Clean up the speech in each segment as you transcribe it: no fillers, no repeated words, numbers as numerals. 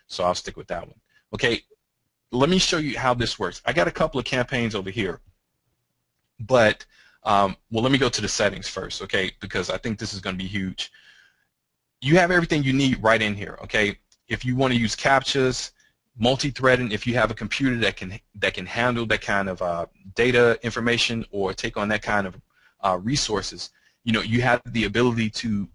so I'll stick with that one. Okay, let me show you how this works. I got a couple of campaigns over here, but well, let me go to the settings first, okay, because I think this is going to be huge. You have everything you need right in here, okay? If you want to use CAPTCHAs, multi-threading, if you have a computer that can handle that kind of data information or take on that kind of resources, you know, you have the ability to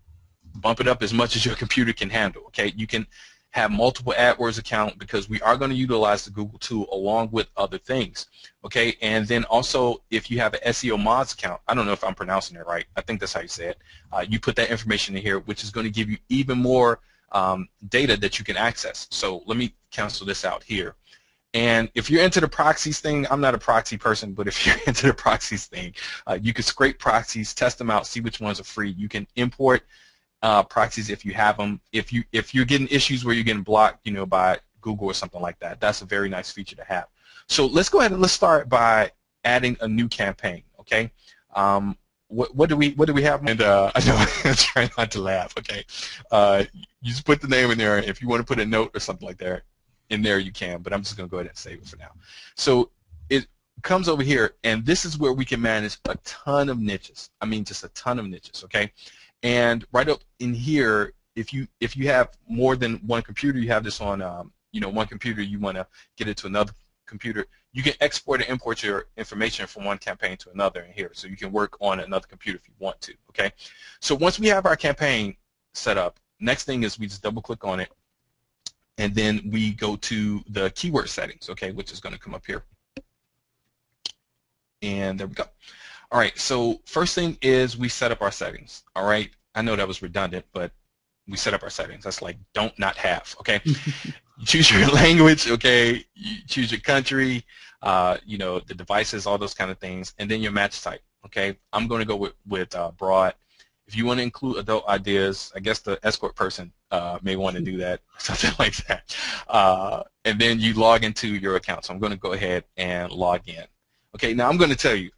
bump it up as much as your computer can handle, okay? You can have multiple AdWords account because we are going to utilize the Google tool along with other things, okay? And then also, if you have an SEO mods account, I don't know if I'm pronouncing it right, I think that's how you say it, you put that information in here, which is going to give you even more data that you can access. So let me cancel this out here. And if you're into the proxies thing, I'm not a proxy person, but if you're into the proxies thing, you can scrape proxies, test them out, see which ones are free. You can import proxies if you have them. If you're getting issues where you're getting blocked, you know, by Google or something like that, that's a very nice feature to have. So let's go ahead and let's start by adding a new campaign. Okay, what do we have? And I know I'm trying not to laugh. Okay, you just put the name in there. If you want to put a note or something like that in there, you can. But I'm just going to go ahead and save it for now. So it comes over here, and this is where we can manage a ton of niches. I mean, just a ton of niches. Okay. And right up in here, if you have more than one computer, you have this on you know, one computer, you want to get it to another computer, you can export and import your information from one campaign to another in here, so you can work on another computer if you want to. Okay, so once we have our campaign set up, next thing is we just double click on it, and then we go to the keyword settings. Okay, which is going to come up here, and there we go. All right, so first thing is we set up our settings. All right, I know that was redundant, but we set up our settings. That's like don't not have. Okay, you choose your language. Okay, you choose your country. You know, the devices, all those kind of things, and then your match type. Okay, I'm going to go with broad. If you want to include adult ideas, I guess the escort person may want to do that, something like that. And then you log into your account. So I'm going to go ahead and log in. Okay, now I'm going to tell you,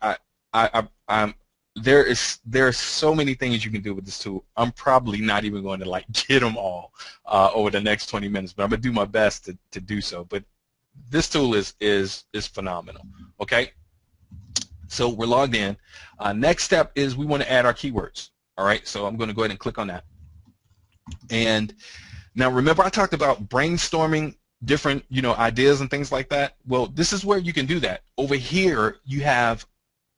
there are so many things you can do with this tool. I'm probably not even going to like get them all over the next 20 minutes, but I'm going to do my best to do so. But this tool is phenomenal. Okay, so we're logged in. Next step is we want to add our keywords. All right, so I'm going to go ahead and click on that. And now remember I talked about brainstorming different, you know, ideas and things like that. Well, this is where you can do that. Over here you have,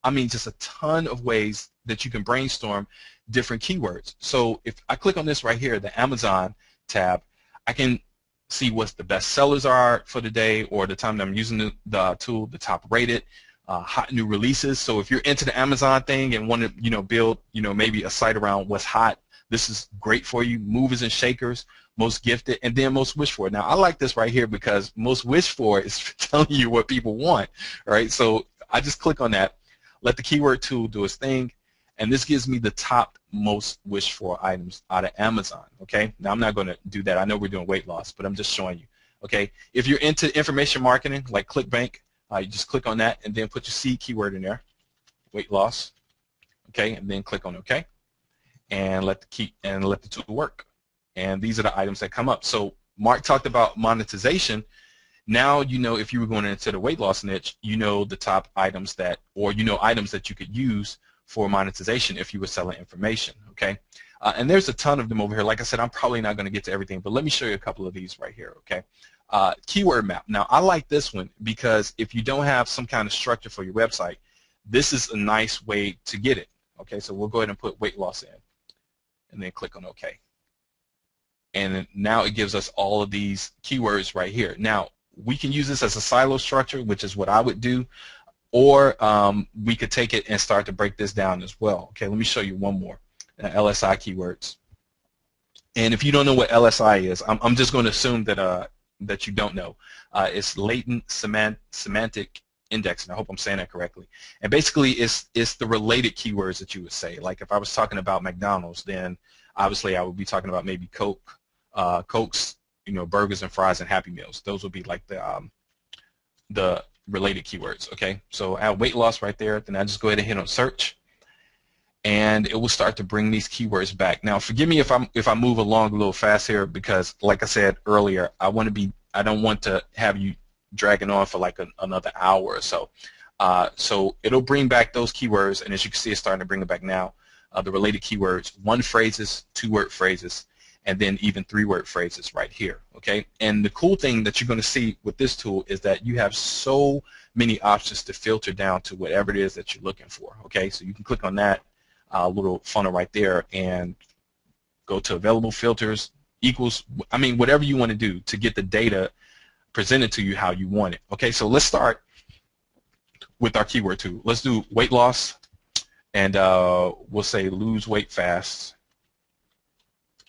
I mean, just a ton of ways that you can brainstorm different keywords. So if I click on this right here, the Amazon tab, I can see what the best sellers are for the day or the time that I'm using the tool, the top rated, hot new releases. So if you're into the Amazon thing and want to, you know, build, you know, maybe a site around what's hot, this is great for you. Movers and shakers, most gifted, and then most wished for. Now I like this right here because most wished for is telling you what people want. All right, so I just click on that, let the keyword tool do its thing, and this gives me the top most wished for items out of Amazon. Okay, now I'm not going to do that. I know we're doing weight loss, but I'm just showing you. Okay, if you're into information marketing like ClickBank, you just click on that and then put your seed keyword in there, weight loss. Okay, and then click on OK, and let the tool work. And these are the items that come up. So Mark talked about monetization. Now you know if you were going into the weight loss niche, you know the top items that, or you know items that you could use for monetization if you were selling information. Okay, and there's a ton of them over here. Like I said, I'm probably not going to get to everything, but let me show you a couple of these right here. Okay, keyword map. Now I like this one because if you don't have some kind of structure for your website, this is a nice way to get it. Okay, so we'll go ahead and put weight loss in, and then click on OK. And now it gives us all of these keywords right here. Now we can use this as a silo structure, which is what I would do, or we could take it and start to break this down as well. Okay, let me show you one more, LSI keywords. And if you don't know what LSI is, I'm just going to assume that that you don't know. It's latent semantic indexing. I hope I'm saying that correctly. And basically, it's the related keywords that you would say. Like if I was talking about McDonald's, then obviously I would be talking about maybe Coke, Cokes, you know, burgers and fries and Happy Meals. Those would be like the related keywords. Okay, so I have weight loss right there. Then I just go ahead and hit on search, and it will start to bring these keywords back. Now, forgive me if I move along a little fast here, because like I said earlier, I don't want to have you dragging on for like another hour or so. So it'll bring back those keywords, and as you can see, it's starting to bring it back now. The related keywords, 1 phrases, 2-word phrases, and then even 3-word phrases right here, okay? And the cool thing that you're going to see with this tool is that you have so many options to filter down to whatever it is that you're looking for, okay? So you can click on that little funnel right there and go to available filters, equals, I mean, whatever you want to do to get the data presented to you how you want it, okay? So let's start with our keyword tool. Let's do weight loss, and we'll say lose weight fast,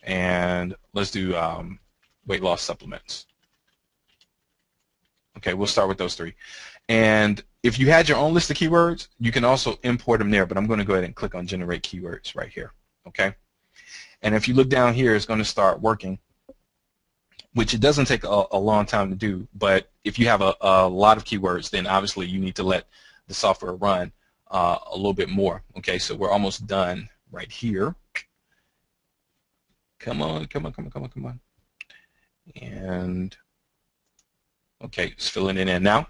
and let's do weight loss supplements. Okay, we'll start with those 3. And if you had your own list of keywords, you can also import them there, but I'm going to go ahead and click on generate keywords right here, okay? And if you look down here, it's going to start working, which it doesn't take a long time to do, but if you have a lot of keywords, then obviously you need to let the software run a little bit more, okay? So we're almost done right here. Come on, come on, come on, come on, come on. And, okay, it's filling it in now.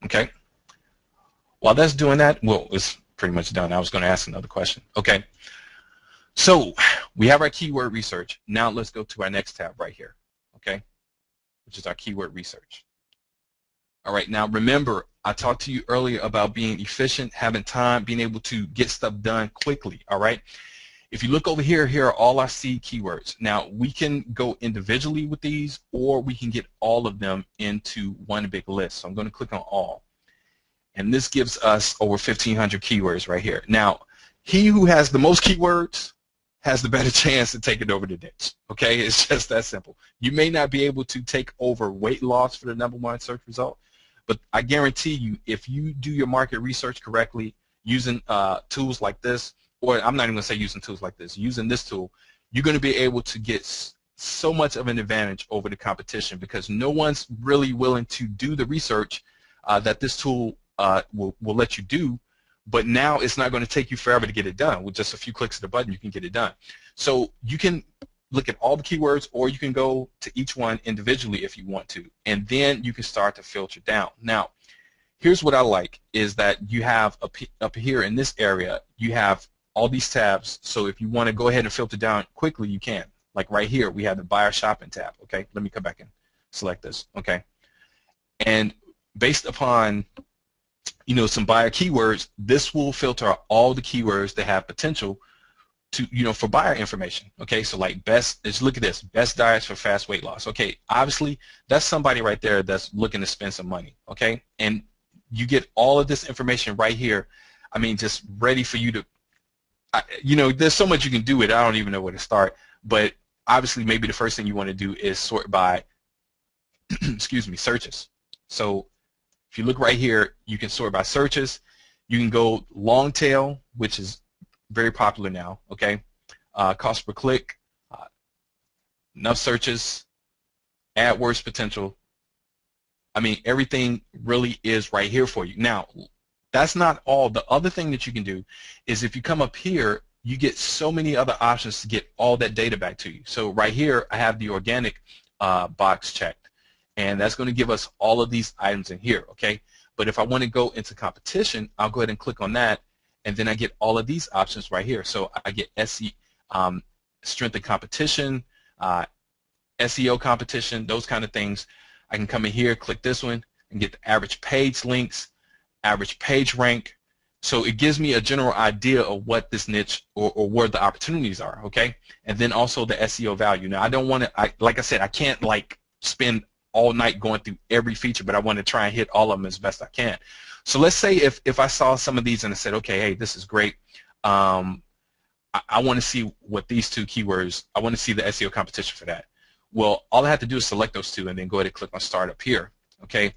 Okay. While that's doing that, well, it's pretty much done. I was going to ask another question. Okay. So we have our keyword research. Now let's go to our next tab right here, okay, which is our keyword research. All right, now remember, I talked to you earlier about being efficient, having time, being able to get stuff done quickly, all right? If you look over here, here are all our seed keywords. Now, we can go individually with these, or we can get all of them into one big list. So I'm going to click on all. And this gives us over 1,500 keywords right here. Now, he who has the most keywords has the better chance to take it over the ditch. Okay, it's just that simple. You may not be able to take over weight loss for the #1 search result, but I guarantee you, if you do your market research correctly using tools like this, or I'm not even going to say using tools like this, using this tool, you're going to be able to get so much of an advantage over the competition, because no one's really willing to do the research that this tool will let you do. But now it's not going to take you forever to get it done. With just a few clicks of the button, you can get it done. So you can look at all the keywords, or you can go to each one individually if you want to, and then you can start to filter down. Now, here's what I like, is that you have up here in this area, you have all these tabs. So if you want to go ahead and filter down quickly, you can. Like right here, we have the buyer shopping tab. Okay, let me come back and select this. Okay, and based upon some buyer keywords, this will filter all the keywords that have potential to for buyer information. Okay, so like look at this, best diets for fast weight loss. Okay, obviously that's somebody right there that's looking to spend some money. Okay, and you get all of this information right here. I mean, just ready for you to. There's so much you can do with it. I don't even know where to start. But obviously, maybe the first thing you want to do is sort by, excuse me, searches. So if you look right here, you can sort by searches. You can go long tail, which is very popular now. Okay, cost per click, enough searches, AdWords potential. I mean, everything really is right here for you. Now, that's not all. The other thing that you can do is if you come up here, you get so many other options to get all that data back to you. So right here, I have the organic box checked, and that's going to give us all of these items in here, okay? But if I want to go into competition, I'll go ahead and click on that, and then I get all of these options right here. So I get strength and competition, SEO competition, those kind of things. I can come in here, click this one, and get the average page links, average page rank. So it gives me a general idea of what this niche or where the opportunities are, okay? And then also the SEO value. Now, I don't want to, like I said, I can't like spend all night going through every feature, but I want to try and hit all of them as best I can. So let's say if I saw some of these and I said, okay, hey, this is great. I want to see what these 2 keywords, I want to see the SEO competition for that. Well, all I have to do is select those 2 and then go ahead and click on Start up here, okay?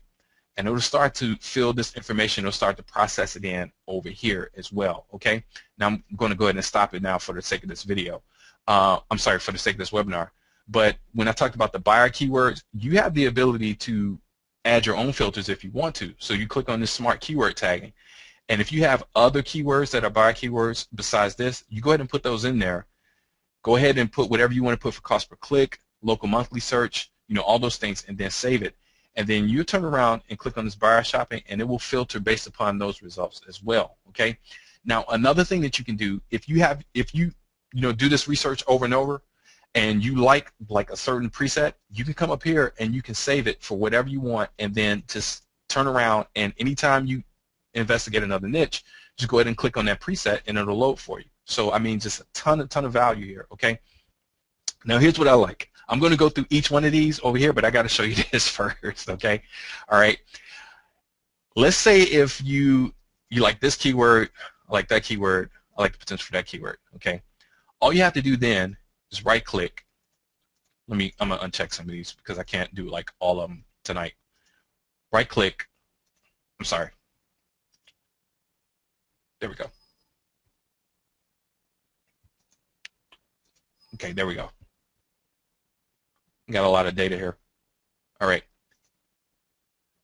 And it'll start to fill this information. It'll start to process it in over here as well, okay? Now I'm going to go ahead and stop it now for the sake of this video. I'm sorry, for the sake of this webinar. But when I talked about the buyer keywords, you have the ability to add your own filters if you want to. So you click on this smart keyword tagging, And if you have other keywords that are buyer keywords besides this, you go ahead and put those in there. Go ahead and put whatever you want to put for cost per click, local monthly search, all those things, and then save it. And then you turn around and click on this buyer shopping, and it will filter based upon those results as well. Okay. Now, another thing that you can do, if you do this research over and over, and you like a certain preset, you can come up here and you can save it for whatever you want, and then just turn around, and anytime you investigate another niche, just go ahead and click on that preset and it'll load for you. So I mean, just a ton of value here. Okay. Now here's what I like. I'm going to go through each one of these over here, but I got to show you this first. Okay. All right. Let's say if you like this keyword, I like that keyword, I like the potential for that keyword. Okay. All you have to do then is right click. I'm going to uncheck some of these because I can't do like all of them tonight. Right click. I'm sorry. There we go. Okay, there we go. Got a lot of data here. All right.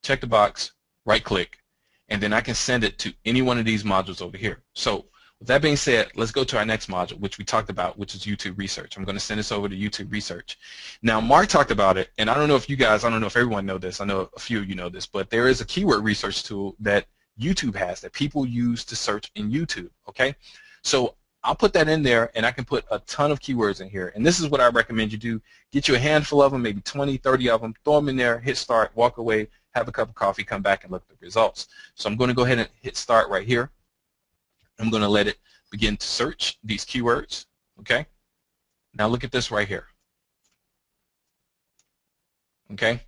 Check the box, right click, and then I can send it to any one of these modules over here. So with that being said, let's go to our next module, which we talked about, which is YouTube research. I'm going to send this over to YouTube research. Now, Mark talked about it, and I don't know if everyone know this. I know a few of you know this, but there is a keyword research tool that YouTube has that people use to search in YouTube. Okay, so I'll put that in there, and I can put a ton of keywords in here. And this is what I recommend you do. Get you a handful of them, maybe 20, 30 of them, throw them in there, hit start, walk away, have a cup of coffee, come back and look at the results. So I'm going to go ahead and hit start right here. I'm going to let it begin to search these keywords. Okay. Now look at this right here. Okay.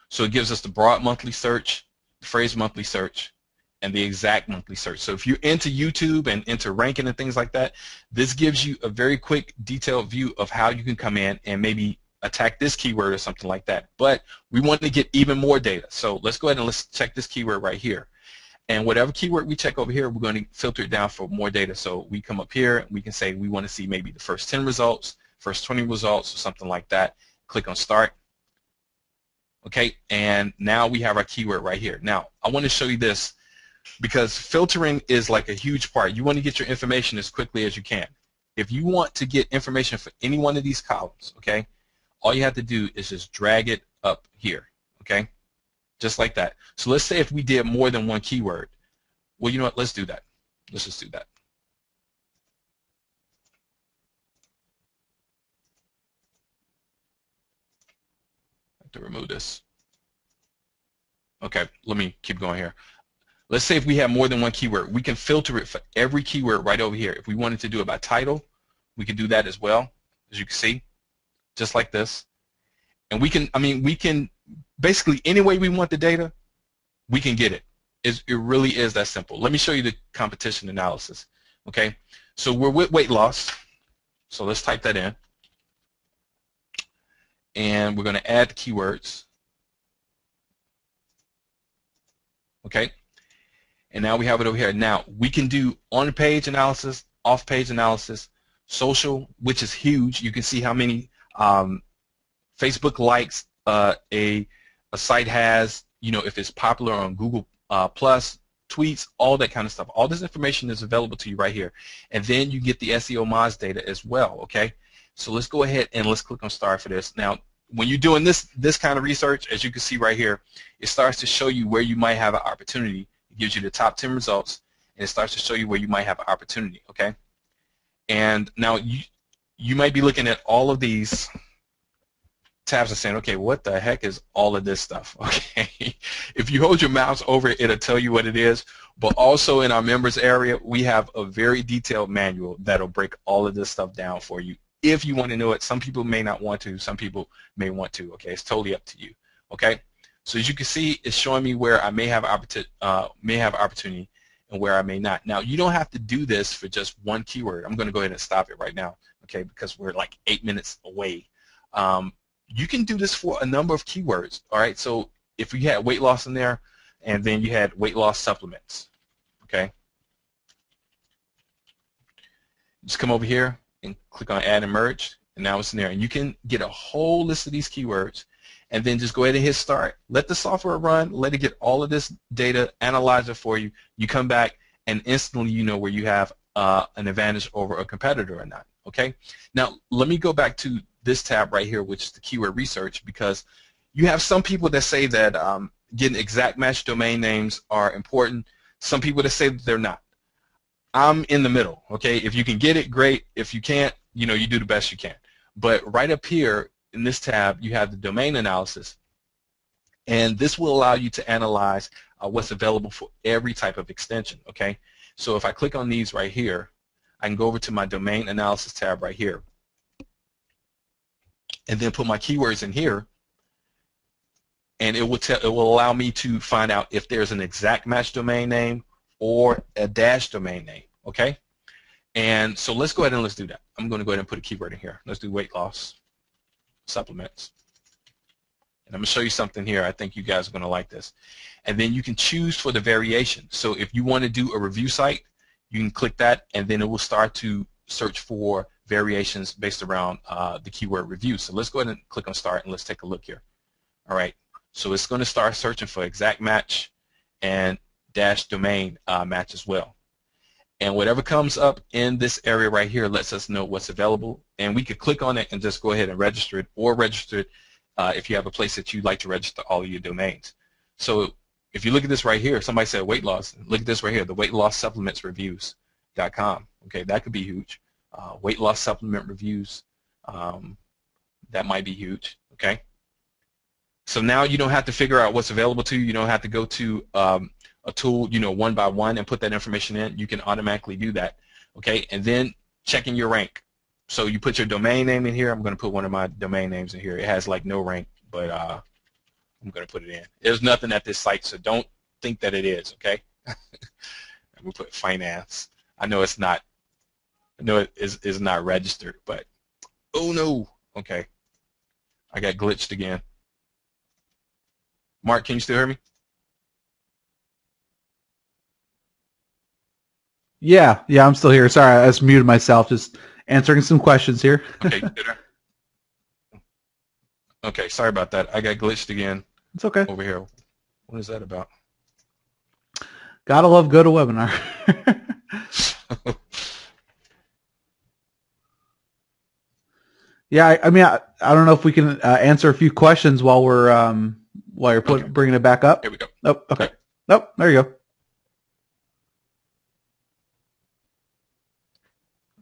So it gives us the broad monthly search, the phrase monthly search, and the exact monthly search. So if you're into YouTube and into ranking and things like that, this gives you a very quick, detailed view of how you can come in and maybe attack this keyword or something like that. But we want to get even more data. So let's go ahead and let's check this keyword right here. And whatever keyword we check over here, we're going to filter it down for more data. So we come up here and we can say we want to see maybe the first 10 results, first 20 results, or something like that. Click on start. Okay, and now we have our keyword right here. Now, I want to show you this because filtering is like a huge part. You want to get your information as quickly as you can. If you want to get information for any one of these columns, okay, all you have to do is just drag it up here, okay, just like that. So let's say if we did more than one keyword. Well, you know what, let's do that. Let's just do that. I have to remove this. Okay, let me keep going here. Let's say if we have more than one keyword, we can filter it for every keyword right over here. If we wanted to do it by title, we can do that as well, as you can see, just like this. And we can basically any way we want the data, we can get it. It really is that simple. Let me show you the competition analysis. Okay, so we're with weight loss. So let's type that in. And we're going to add the keywords. Okay. And now we have it over here. Now we can do on-page analysis, off-page analysis, social, which is huge. You can see how many Facebook likes a site has, if it's popular on Google Plus, tweets, all that kind of stuff. All this information is available to you right here. And then you get the SEO Moz data as well, okay? So let's go ahead and let's click on start for this. Now, when you're doing this kind of research, as you can see right here, it starts to show you where you might have an opportunity. It gives you the top 10 results, and it starts to show you where you might have an opportunity, okay? And now you might be looking at all of these tabs and saying, okay, what the heck is all of this stuff? Okay, if you hold your mouse over it, it'll tell you what it is. But also in our members area, we have a very detailed manual that'll break all of this stuff down for you. If you want to know it, some people may not want to, some people may want to. Okay, it's totally up to you. Okay, so as you can see, it's showing me where I may have opportunity and where I may not. Now, you don't have to do this for just one keyword. I'm going to go ahead and stop it right now, okay, because we're like 8 minutes away. You can do this for a number of keywords. All right, so if you had weight loss in there, and then you had weight loss supplements, okay, just come over here and click on add and merge, and now it's in there. And you can get a whole list of these keywords, and then just go ahead and hit start. Let the software run, let it get all of this data, analyze it for you. You come back, and instantly you know where you have an advantage over a competitor or not. Okay. Now let me go back to this tab right here, which is the keyword research, because you have some people that say that getting exact match domain names are important. Some people that say that they're not. I'm in the middle. Okay. If you can get it, great. If you can't, you know, you do the best you can. But right up here in this tab, you have the domain analysis, and this will allow you to analyze what's available for every type of extension. Okay. So if I click on these right here, I can go over to my domain analysis tab right here, and then put my keywords in here, and it will allow me to find out if there's an exact match domain name or a dash domain name. Okay. And so let's go ahead and let's do that. I'm going to go ahead and put a keyword in here. Let's do weight loss supplements. And I'm going to show you something here. I think you guys are going to like this. And then you can choose for the variation. So if you want to do a review site, you can click that, and then it will start to search for variations based around the keyword review. So let's go ahead and click on start, and let's take a look here. All right. So it's going to start searching for exact match and dash domain match as well. And whatever comes up in this area right here lets us know what's available. And we could click on it and just go ahead and register it, or register it if you have a place that you'd like to register all of your domains. So if you look at this right here, somebody said weight loss. Look at this right here, the weight loss supplements reviews.com. Okay, that could be huge. Weight loss supplement reviews, that might be huge. Okay. So now you don't have to figure out what's available to you. You don't have to go to a tool, you know, one by one and put that information in. You can automatically do that. Okay, and then checking your rank. So you put your domain name in here. I'm going to put one of my domain names in here. It has like no rank, but I'm going to put it in. There's nothing at this site, so don't think that it is. Okay. I'm going to put finance. I know it's not. I know it is not registered, but oh no. Okay, I got glitched again. Mark, can you still hear me? Yeah, I'm still here. Sorry, I just muted myself. Just answering some questions here. Okay, okay, sorry about that. I got glitched again. It's okay. Over here. What is that about? Gotta love GoToWebinar. Yeah, I mean, I don't know if we can answer a few questions while you're bringing it back up. Here we go. Oh, okay. Nope, there you go.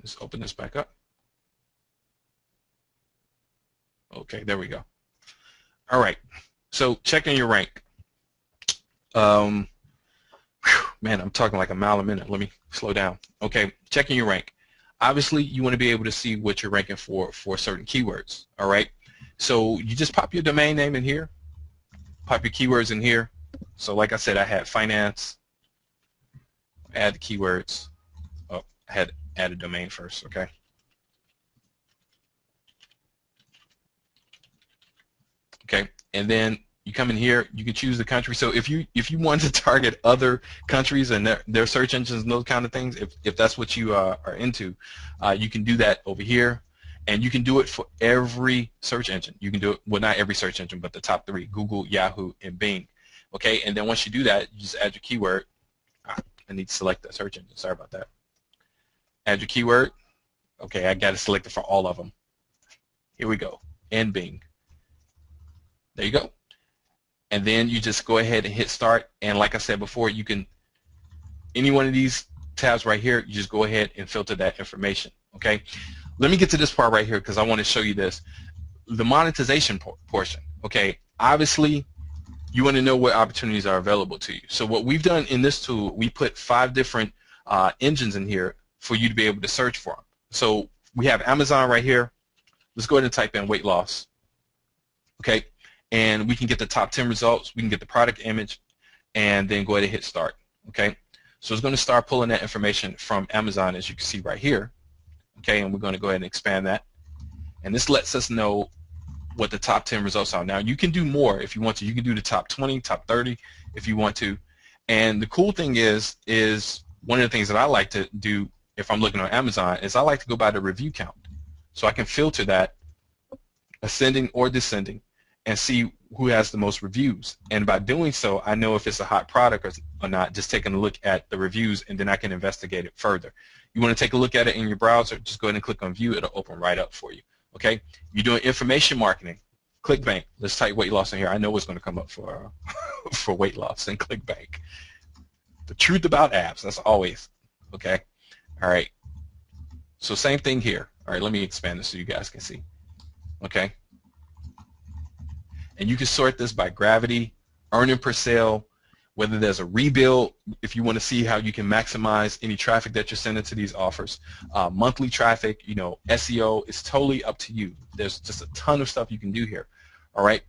Let's open this back up. Okay, there we go. All right, so checking your rank. Man, I'm talking like a mile a minute. Let me slow down. Okay, checking your rank. Obviously, you want to be able to see what you're ranking for certain keywords. All right, so you just pop your domain name in here, pop your keywords in here. So like I said, I had finance. Add the keywords. Oh, I had add a domain first. Okay. Okay, and then you come in here, you can choose the country. So if you want to target other countries and their search engines and those kind of things, if that's what you are into, you can do that over here, and you can do it for every search engine. You can do it, well, not every search engine, but the top 3, Google, Yahoo, and Bing. Okay, and then once you do that, you just add your keyword. I need to select that search engine. Sorry about that. Add your keyword. Okay, I got to select it for all of them. Here we go, and Bing. There you go. And then you just go ahead and hit start. And like I said before, you can, any one of these tabs right here, you just go ahead and filter that information. Okay. Let me get to this part right here because I want to show you this. The monetization portion. Okay. Obviously, you want to know what opportunities are available to you. So what we've done in this tool, we put 5 different engines in here for you to be able to search for them. So we have Amazon right here. Let's go ahead and type in weight loss. Okay. And we can get the top 10 results. We can get the product image, and then go ahead and hit start. Okay, so it's going to start pulling that information from Amazon, as you can see right here. Okay, and we're going to go ahead and expand that, and this lets us know what the top 10 results are. Now you can do more if you want to. You can do the top 20, top 30 if you want to. And the cool thing is one of the things that I like to do if I'm looking on Amazon is I like to go by the review count, so I can filter that ascending or descending. and see who has the most reviews. And by doing so, I know if it's a hot product or not, just taking a look at the reviews, and then I can investigate it further. You want to take a look at it in your browser, just go ahead and click on view. It'll open right up for you. Okay? You're doing information marketing. ClickBank. Let's type weight loss in here. I know what's going to come up for for weight loss in ClickBank. The truth about apps. That's always. Okay? All right. So same thing here. All right, let me expand this so you guys can see. Okay? And you can sort this by gravity, earning per sale, whether there's a rebuild, if you want to see how you can maximize any traffic that you're sending to these offers, monthly traffic, you know, SEO, it's totally up to you. There's just a ton of stuff you can do here. All right,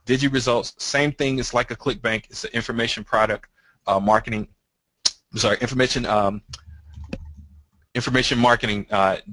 Digi results, same thing. It's like a ClickBank. It's an information product marketing. Sorry, information marketing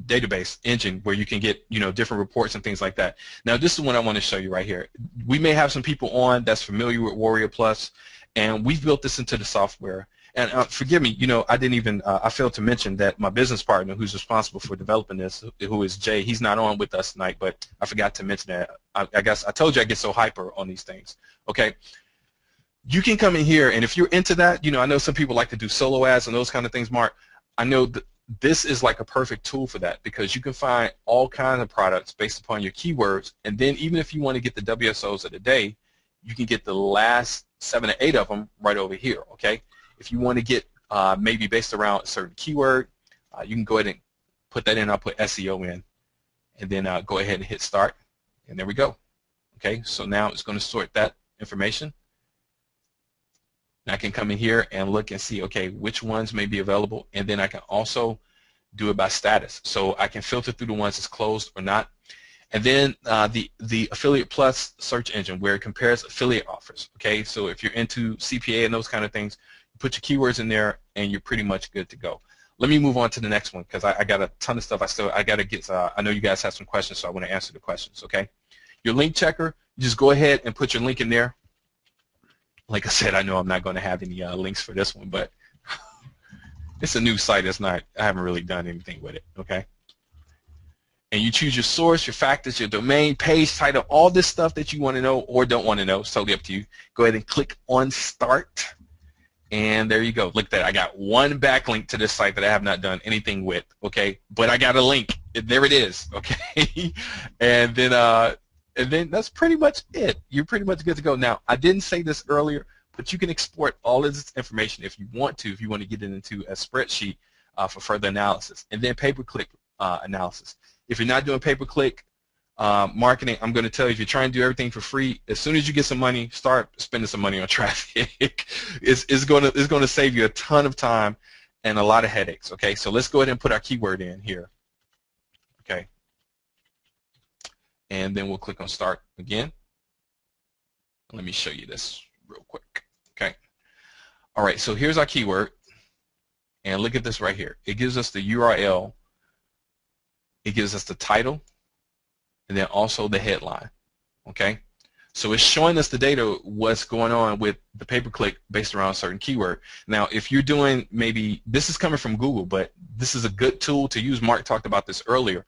database engine where you can get, you know, different reports and things like that. Now, this is what I want to show you right here. We may have some people on that's familiar with Warrior Plus, and we've built this into the software. And forgive me, you know, I didn't even, I failed to mention that my business partner who's responsible for developing this, who is Jay, he's not on with us tonight, but I forgot to mention that. I guess I told you I get so hyper on these things. Okay. You can come in here, and if you're into that, you know, I know some people like to do solo ads and those kind of things, Mark. I know that this is like a perfect tool for that, because you can find all kinds of products based upon your keywords, and then even if you want to get the WSOs of the day, you can get the last 7 or 8 of them right over here, okay? If you want to get maybe based around a certain keyword, you can go ahead and put that in. I'll put SEO in, and then go ahead and hit start, and there we go. Okay, so now it's going to sort that information. And I can come in here and look and see, okay, which ones may be available, and then I can also do it by status. So I can filter through the ones that's closed or not. And then the Affiliate Plus search engine, where it compares affiliate offers. Okay, so if you're into CPA and those kind of things, you put your keywords in there, and you're pretty much good to go. Let me move on to the next one, because I got a ton of stuff. I got to get. I know you guys have some questions, so I want to answer the questions. Okay, your link checker, you just go ahead and put your link in there. Like I said, I know I'm not going to have any links for this one, but it's a new site. It's not. I haven't really done anything with it. Okay. And you choose your source, your factors, your domain, page title, all this stuff that you want to know or don't want to know. It's totally up to you. Go ahead and click on Start, and there you go. Look at that. I got one backlink to this site that I have not done anything with. Okay, but I got a link. There it is. Okay, and then that's pretty much it. You're pretty much good to go. Now, I didn't say this earlier, but you can export all of this information if you want to get it into a spreadsheet for further analysis, and then pay-per-click analysis. If you're not doing pay-per-click marketing, I'm going to tell you, if you're trying to do everything for free, as soon as you get some money, start spending some money on traffic. It's going to save you a ton of time and a lot of headaches. Okay, so let's go ahead and put our keyword in here. Okay, and then we'll click on Start again. Let me show you this real quick. Okay, all right. So here's our keyword, and look at this right here. It gives us the URL. It gives us the title, and then also the headline. Okay, so it's showing us the data, what's going on with the pay-per-click based around a certain keyword. Now, if you're doing, maybe this is coming from Google, but this is a good tool to use. Mark talked about this earlier,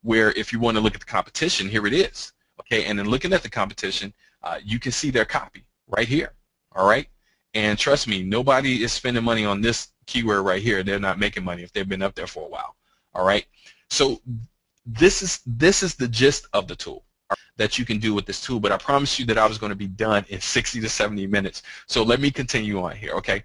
where if you want to look at the competition, here it is. Okay, and then looking at the competition, you can see their copy right here. All right, and trust me, nobody is spending money on this keyword right here. They're not making money if they've been up there for a while. All right. So this is the gist of the tool that you can do with this tool, but I promised you that I was going to be done in 60 to 70 minutes. So let me continue on here, okay?